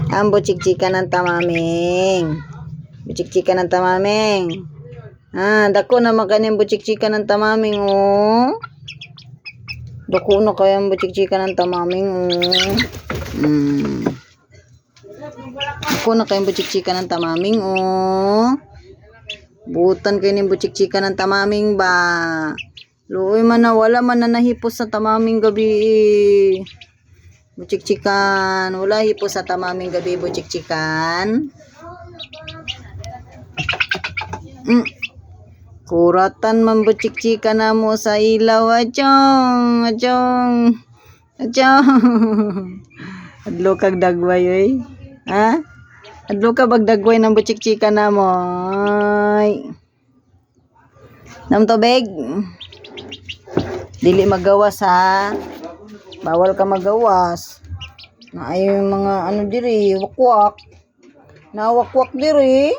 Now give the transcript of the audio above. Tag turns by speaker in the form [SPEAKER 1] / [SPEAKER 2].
[SPEAKER 1] Ang buchik-chika ng tamaming. Buchik-chika ng tamaming. Dako na makanin buchik-chika ng tamaming, oh. Dako na kaya ang buchik-chika ng tamaming, oh. Dako na kaya ang buchik-chika ng tamaming, oh. Butan kayo ng buchik-chika ng tamaming ba? Luoy man na, wala man na nahipos sa tamaming gabi. Buchik-chikan, wala hipos sa tamaming gabi, buchik-chikan. Kuratan man buchik-chika na mo sa ilaw, achong, achong, achong. Adlo kag dagway, oy. Ha? Adlo ka bagdagway ng buchik-chika na mo. Ay. Nam tubig. Dili magawas, ha. Bawal ka magawas. Na ay mga ano diri, wakwak. Na wakwak diri.